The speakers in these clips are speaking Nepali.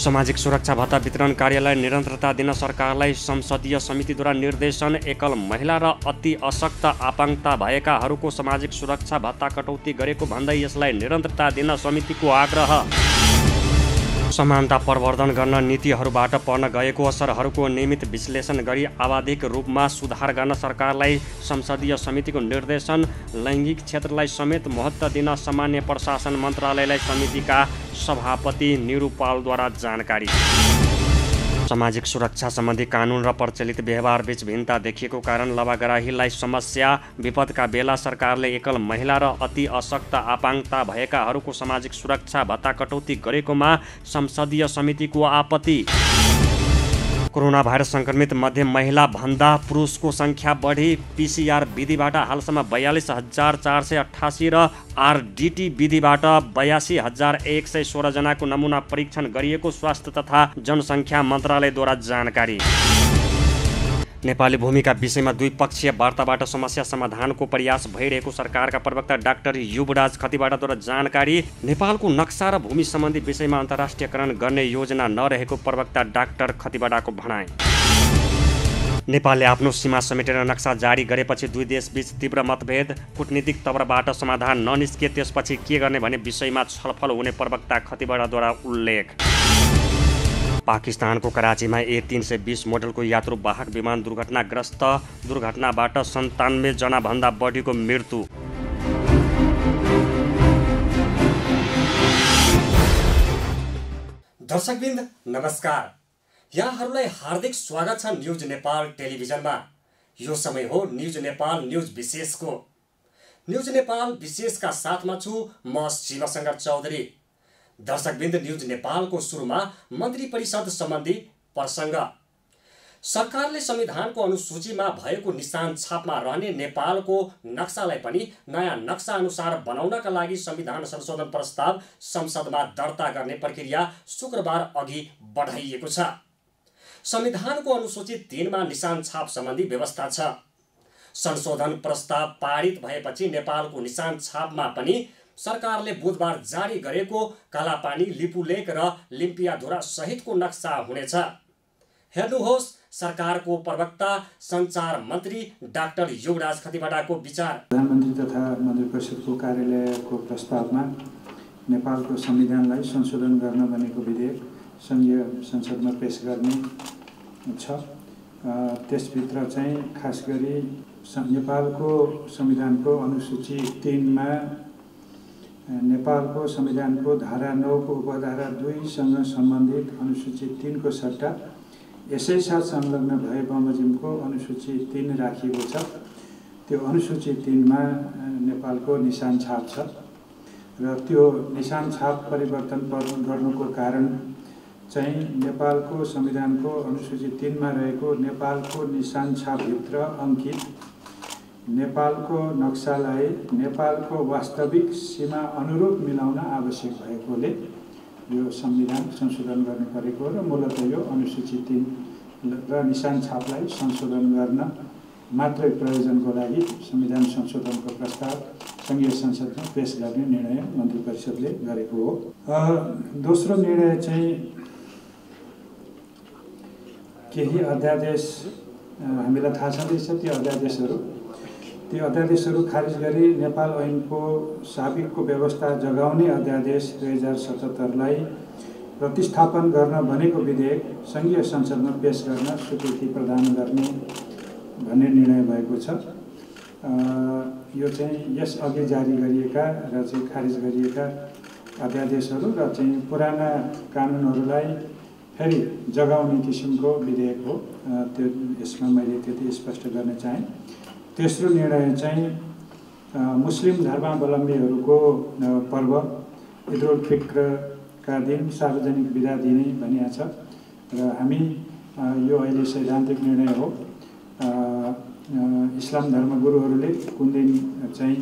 सामाजिक सुरक्षा भत्ता वितरण कार्यलाई निरन्तरता दिन सरकारलाई संसदीय समितिद्वारा निर्देशन। एकल महिला र अति अशक्त आपाङ्गता भएकाहरूको सामाजिक सुरक्षा भत्ता कटौती गरेको भन्दै यसलाई निरन्तरता दिन समितिको आग्रह। समानता प्रवर्धन गर्न नीतिहरूबाट पर्न गएको असरहरूको नियमित विश्लेषण गरी आवधिक रूपमा सुधार गर्न सरकारलाई संसदीय समितिको निर्देशन। लैङ्गिक क्षेत्रलाई समेत महत्त्व दिन सामान्य प्रशासन मन्त्रालयलाई समितिका सभापति निरूपालद्वारा जानकारी। सामाजिक सुरक्षा सम्बन्धी कानुन र प्रचलित व्यवहार बीच भिन्नता देखिएको कारण लबागराहीलाई समस्या। विपदका बेला सरकारले एकल महिला र अति अशक्त आपाङ्गता भएकाहरूको सामाजिक सुरक्षा भत्ता कटौती गरेकोमा संसदीय समितिको आपत्ति। कोरोना भाइरस सङ्क्रमित मध्ये महिला भन्दा पुरुषको सङ्ख्या बढी। PCR विधिबाट हालसम्म 42,488 र RDT विधिबाट 82,116 जनाको नमुना परीक्षण गरिएको स्वास्थ्य तथा जनसङ्ख्या मन्त्रालयद्वारा जानकारी। नेपाली भूमिका विषयमा द्विपक्षीय वार्ताबाट समस्या समाधानको प्रयास भइरहेको सरकारका प्रवक्ता डाक्टर युवराज खतिवडाद्वारा जानकारी। नेपालको नक्सा र भूमि सम्बन्धी विषयमा अन्तर्राष्ट्रियकरण गर्ने योजना नरहेको प्रवक्ता डाक्टर खतिवडाको भनाइ। नेपालले आफ्नो सीमा समेटेर नक्सा जारी गरेपछि दुई देशबीच तीव्र मतभेद। कूटनीतिक तवरबाट समाधान ननिस्के त्यसपछि के गर्ने भन्ने विषयमा छलफल हुने प्रवक्ता खतिवडाद्वारा उल्लेख। पाकिस्तानको कराचीमा A320 मोडलको यात्रुवाहक विमान दुर्घटनाग्रस्त। दुर्घटनाबाट 97 जनाभन्दा बढीको मृत्यु। दर्शकवृन्द नमस्कार, यहाँहरूलाई हार्दिक स्वागत छ न्युज नेपाल टेलिभिजनमा। यो समय हो न्युज नेपाल न्युज विशेषको। न्युज नेपाल विशेषका साथमा छु म शिवशङ्कर चौधरी। दर्शकवृन्द, न्युज नेपालको सुरुमा मन्त्री परिषद सम्बन्धी प्रसङ्ग। सरकारले संविधानको अनुसूचीमा भएको निशान छापमा रहने नेपालको नक्सालाई पनि नयाँ नक्सा अनुसार बनाउनका लागि संविधान संशोधन प्रस्ताव संसदमा दर्ता गर्ने प्रक्रिया शुक्रबार अघि बढाइएको छ। संविधानको अनुसूची 3 मा निशान छाप सम्बन्धी व्यवस्था छ। संशोधन प्रस्ताव पारित भएपछि नेपालको निशान छापमा पनि सरकारले बुधबार जारी गरेको कालापानी, लिपुलेक र लिम्पियाधुरा सहितको नक्सा हुनेछ। हेर्नुहोस् सरकारको प्रवक्ता सञ्चार मन्त्री डाक्टर युवराज खतिवडाको विचार। प्रधानमन्त्री तथा मन्त्री परिषदको कार्यालयको प्रस्तावमा नेपालको संविधानलाई संशोधन गर्न बनेको विधेयक संघीय संसदमा पेश गर्ने छ। त्यसभित्र चाहिँ खास गरी नेपालको संविधानको अनुसूची 3 मा नेपालको संविधानको धारा 9 को उपधारा 2 सँग सम्बन्धित अनुसूची 3 को सट्टा यसै साथ संलग्न भए बमोजिमको अनुसूची 3 राखिएको छ। त्यो अनुसूची 3 मा नेपालको निशान छाप छ र त्यो निशान छाप परिवर्तन गर्नुको कारण चाहिँ नेपालको संविधानको अनुसूची 3 मा रहेको नेपालको निशान छापभित्र अङ्कित नेपालको नक्सालाई नेपालको वास्तविक सीमा अनुरूप मिलाउन आवश्यक भएकोले यो संविधान संशोधन गर्नु परेको र मूलतः यो अनुसूची 3 र निशान छापलाई संशोधन गर्न मात्रै प्रयोजनको लागि संविधान संशोधनको प्रस्ताव संघीय संसदमा पेश गर्ने निर्णय मन्त्री परिषदले गरेको हो। दोस्रो निर्णय चाहिँ केही अध्यादेश हामीलाई थाहा छँदैछ। ती अध्यादेशहरू खारिज गरी नेपाल ऐनको साबिकको व्यवस्था जगाउने अध्यादेश 2077 लाई प्रतिस्थापन गर्न बनेको विधेयक संघीय संसदमा पेश गर्न स्वीकृति प्रदान गर्ने भन्ने निर्णय भएको छ। यो चाहिँ यस अघि जारी गरिएका र चाहिँ खारिज गरिएका अध्यादेशहरू र चाहिँ पुराना कानुनहरूलाई फेरि जगाउने किसिमको विधेयक हो। त्यो यसमा मैले त्यति स्पष्ट गर्न चाहेँ। तेस्रो निर्णय चाहिँ मुस्लिम धर्मावलम्बीहरूको पर्व ईद उल फित्रका दिन सार्वजनिक बिदा दिने भनिएको छ र हामी यो अहिले सैद्धान्तिक निर्णय हो। इस्लाम धर्मगुरुहरूले कुन दिन चाहिँ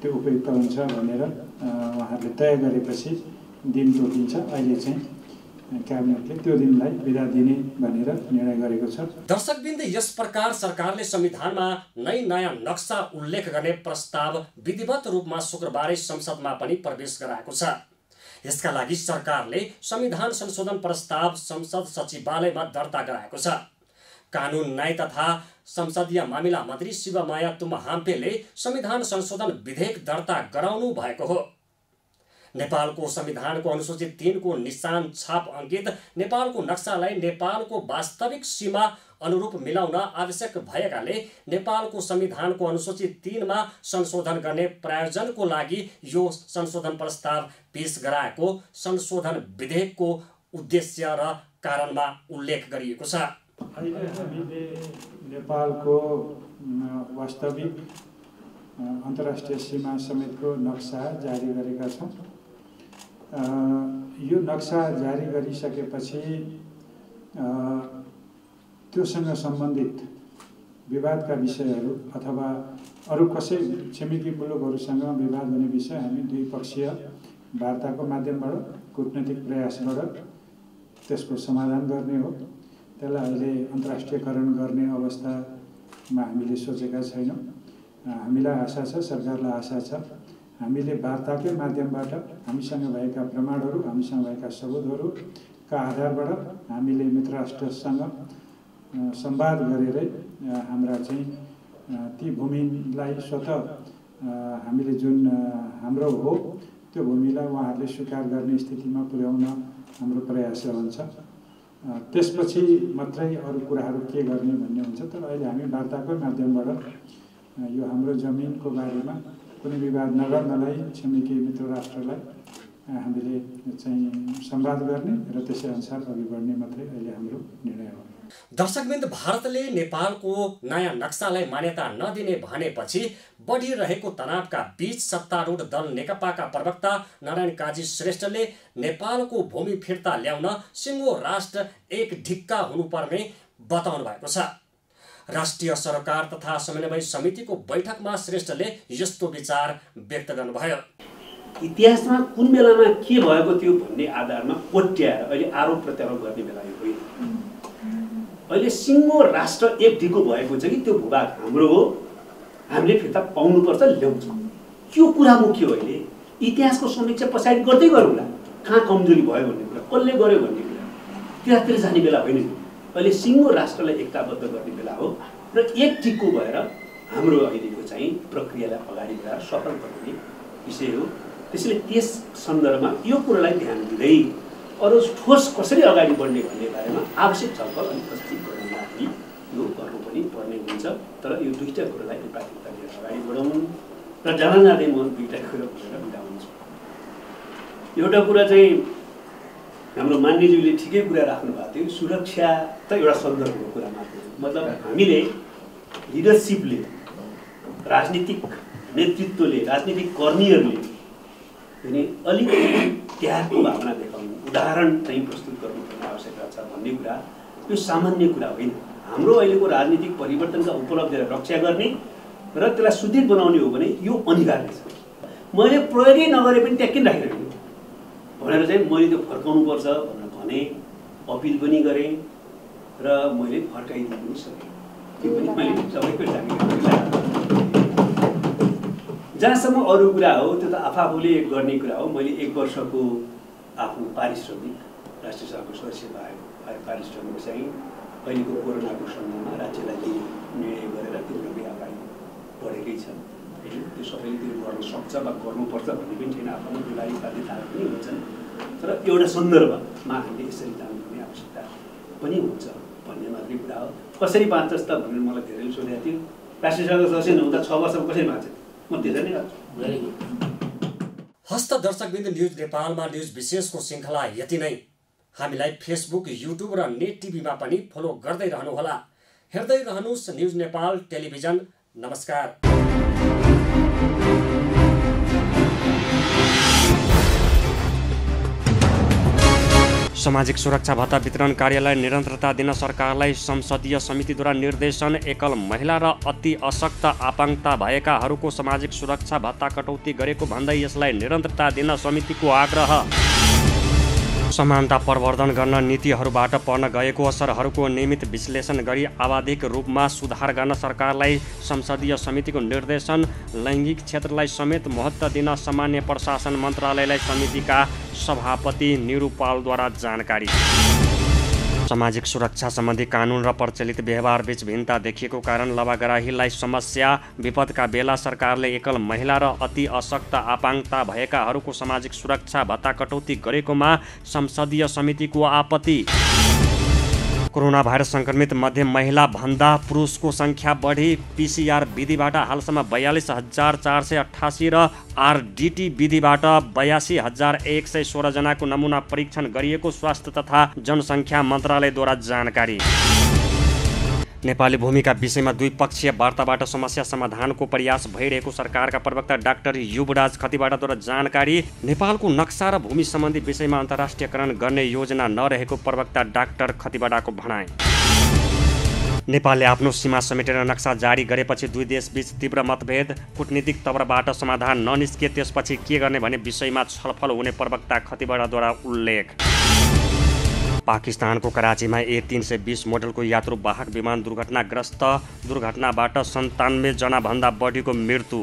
त्यो उपयुक्त हुन्छ भनेर उहाँहरूले तय गरेपछि दिन तोकिन्छ। अहिले चाहिँ क्याबिनेटले त्यो दिनलाई बिदा दिने भनेर निर्णय गरेको छ। दर्शकवृन्द, यस प्रकार सरकारले संविधानमा नयाँ नक्सा उल्लेख गर्ने प्रस्ताव विधिवत रूपमा शुक्रबारै संसदमा पनि प्रवेश गराएको छ। यसका लागि सरकारले संविधान संशोधन प्रस्ताव संसद सचिवालयमा दर्ता गराएको छ। कानुन न्याय तथा संसदीय मामिला मन्त्री शिवमाया तुम्हाम्पेले संविधान संशोधन विधेयक दर्ता गराउनु भएको हो। नेपालको संविधानको अनुसूची 3 को निशान छाप अंकित नेपालको नक्सालाई नेपालको वास्तविक सीमा अनुरूप मिलाउन आवश्यक भएकाले नेपालको संविधानको अनुसूची 3 मा संशोधन गर्ने प्रायोजनको लागि यो संशोधन प्रस्ताव पेश गराएको संशोधन विधेयकको उद्देश्य र कारणमा उल्लेख गरिएको छ। अहिले हामीले नेपालको वास्तविक अन्तर्राष्ट्रिय सीमा समेतको नक्सा जारी गरेका छौँ। यो नक्सा जारी गरिसकेपछि त्योसँग सम्बन्धित विवादका विषयहरू अथवा अरू कसै छिमेकी मुलुकहरूसँग विवाद हुने विषय हामी द्विपक्षीय वार्ताको माध्यमबाट कूटनीतिक प्रयासबाट त्यसको समाधान गर्ने हो। त्यसलाई अहिले अन्तर्राष्ट्रियकरण गर्ने अवस्थामा हामीले सोचेका छैनौँ। हामीलाई आशा छ, सरकारलाई आशा छ, हामीले वार्ताकै माध्यमबाट हामीसँग भएका प्रमाणहरू, हामीसँग भएका सबुतहरूका आधारबाट हामीले मित्र राष्ट्रसँग संवाद गरेरै हाम्रा चाहिँ ती भूमिलाई स्वतः हामीले जुन हाम्रो हो त्यो भूमिलाई उहाँहरूले स्वीकार गर्ने स्थितिमा पुर्याउन हाम्रो प्रयास रहन्छ। त्यसपछि मात्रै अरू कुराहरू के गर्ने भन्ने हुन्छ। तर अहिले हामी वार्ताकै माध्यमबाट यो हाम्रो जमिनको बारेमा कुनै विवाद नगर्नलाई छिमेकी मित्र राष्ट्रलाई हामीले चाहिँ संवाद गर्ने र त्यसै अनुसार अघि बढ्ने मात्रै अहिले हाम्रो निर्णय हो। दर्शकवृन्द, भारतले नेपालको नयाँ नक्सालाई मान्यता नदिने भनेपछि बढिरहेको तनावका बीच सत्तारूढ दल नेकपाका प्रवक्ता नारायण काजी श्रेष्ठले नेपालको भूमि फिर्ता ल्याउन सिङ्गो राष्ट्र एक ढिक्का हुनुपर्ने बताउनु भएको छ। राष्ट्रिय सरकार तथा समन्वय समितिको बैठकमा श्रेष्ठले यस्तो विचार व्यक्त गर्नुभयो। इतिहासमा कुन बेलामा के भएको थियो भन्ने आधारमा कोट्याएर अहिले आरोप प्रत्यारोप गर्ने बेला यो होइन। अहिले सिङ्गो राष्ट्र एक ढिको भएको छ कि त्यो भूभाग हाम्रो हो, हामीले फिर्ता पाउनुपर्छ, ल्याउँछौँ। त्यो कुरा मुख्य हो। अहिले इतिहासको समीक्षा पछाडि गर्दै गरौँला, कहाँ कमजोरी भयो भन्ने कुरा, कसले गर्यो भन्ने कुरा, त्यतातिर जाने बेला होइन। अहिले सिङ्गो राष्ट्रलाई एकताबद्ध गर्ने बेला हो र एक टिक्को भएर हाम्रो अहिलेको चाहिँ प्रक्रियालाई अगाडि बढाएर सफल बनाउने विषय हो। त्यसैले त्यस सन्दर्भमा यो कुरालाई ध्यान दिँदै अरू ठोस कसरी अगाडि बढ्ने भन्ने बारेमा आवश्यक छलफल अनि पछाडि गर्नका लागि यो गर्नु पनि पर्ने हुन्छ। तर यो दुईटा कुरालाई प्राथमिकता दिएर अगाडि बढाउँ र जाँदै म दुईटा कुरा भनेर बिदा हुन्छु। एउटा कुरा चाहिँ हाम्रो मान्यज्यूले ठिकै कुरा राख्नु भएको थियो, सुरक्षा त एउटा सन्दर्भको कुरा मात्र हो। मतलब हामीले लिडरसिपले, राजनीतिक नेतृत्वले, राजनीतिक कर्मीहरूले पनि अलिकति त्यागको भावना देखाउनु, उदाहरण चाहिँ प्रस्तुत गर्नुपर्ने आवश्यकता छ भन्ने कुरा यो सामान्य कुरा होइन। हाम्रो अहिलेको राजनीतिक परिवर्तनका उपलब्धिलाई रक्षा गर्ने र त्यसलाई सुदृढ बनाउने हो भने यो अनिवार्य छ। मैले प्रयोगै नगरे पनि त्यहाँ किन राखिरहेको भनेर चाहिँ मैले त्यो फर्काउनुपर्छ भनेर भने, अपिल पनि गरेँ र मैले फर्काइदिनु पनि सकेँ। त्यो पनि मैले सबैको जानकारी जहाँसम्म अरू कुरा हो त्यो त आफूले गर्ने कुरा हो। मैले 1 वर्षको आफ्नो पारिश्रमिक राष्ट्रिय सभाको सदस्य भएको पारिश्रमिक चाहिँ अहिलेको कोरोनाको सन्दर्भमा राज्यलाई दिने निर्णय गरेर त्यो प्रक्रिया अगाडि बढेकै छ। त्यो सबैले त्यो गर्न सक्छ वा गर्नुपर्छ भन्ने पनि छैन, आफ्नो बेलायी बाध्यताहरू पनि हुन्छन्। तर एउटा सन्दर्भमा हामीले यसरी जानुपर्ने आवश्यकता पनि हुन्छ भन्ने मात्रै कुरा हो। कसरी बाँच्छस् त भनेर मलाई धेरैले सोधेको थियो। राष्ट्रिय सभाको सदस्य नहुँदा 6 वर्षमा कसरी बाँच्छन्? म त्यसरी नै गर्छु। हस्त दर्शकवृन्द, न्युज नेपालमा न्युज विशेषको श्रृङ्खला यति नै। हामीलाई फेसबुक, युट्युब र नेट टिभीमा पनि फलो गर्दै रहनुहोला। हेर्दै रहनुहोस् न्युज नेपाल टेलिभिजन। नमस्कार। सामाजिक सुरक्षा भत्ता वितरण कार्यलाई निरन्तरता दिन सरकारलाई संसदीय समितिद्वारा निर्देशन। एकल महिला र अति अशक्त आपाङ्गता भएकाहरूको सामाजिक सुरक्षा भत्ता कटौती गरेको भन्दै यसलाई निरन्तरता दिन समितिको आग्रह। समानता प्रवर्धन गर्न नीतिहरूबाट पर्न गएको असरहरूको नियमित विश्लेषण गरी आवधिक रूपमा सुधार गर्न सरकारलाई संसदीय समितिको निर्देशन। लैङ्गिक क्षेत्रलाई समेत महत्त्व दिन सामान्य प्रशासन मन्त्रालयलाई समितिका सभापति निरूपालद्वारा जानकारी। सामाजिक सुरक्षा सम्बन्धी कानुन र प्रचलित व्यवहार बीच भिन्नता देखिएको कारण लवाग्राहीलाई समस्या। विपदका बेला सरकारले एकल महिला र अति अशक्त आपाङ्गता भएकाहरूको सामाजिक सुरक्षा भत्ता कटौती गरेकोमा संसदीय समितिको आपत्ति। कोरोना भाइरस सङ्क्रमित मध्ये महिला भन्दा पुरुषको सङ्ख्या बढी। PCR विधिबाट हालसम्म 42,488 र RDT विधिबाट 82,116 जनाको नमुना परीक्षण गरिएको स्वास्थ्य तथा जनसङ्ख्या मन्त्रालयद्वारा जानकारी। नेपाली भूमिका विषयमा द्विपक्षीय वार्ताबाट समस्या समाधानको प्रयास भइरहेको सरकारका प्रवक्ता डाक्टर युवराज खतिवडाद्वारा जानकारी। नेपालको नक्सा र भूमि सम्बन्धी विषयमा अन्तर्राष्ट्रियकरण गर्ने योजना नरहेको प्रवक्ता डाक्टर खतिवडाको भनाइ। नेपालले आफ्नो सीमा समेटेर नक्सा जारी गरेपछि दुई देशबीच तीव्र मतभेद। कूटनीतिक तवरबाट समाधान ननिस्के त्यसपछि के गर्ने भन्ने विषयमा छलफल हुने प्रवक्ता खतिवडाद्वारा उल्लेख। पाकिस्तानको कराचीमा A320 मोडलको यात्रुवाहक विमान दुर्घटनाग्रस्त। दुर्घटनाबाट 97 जनाभन्दा बढीको मृत्यु।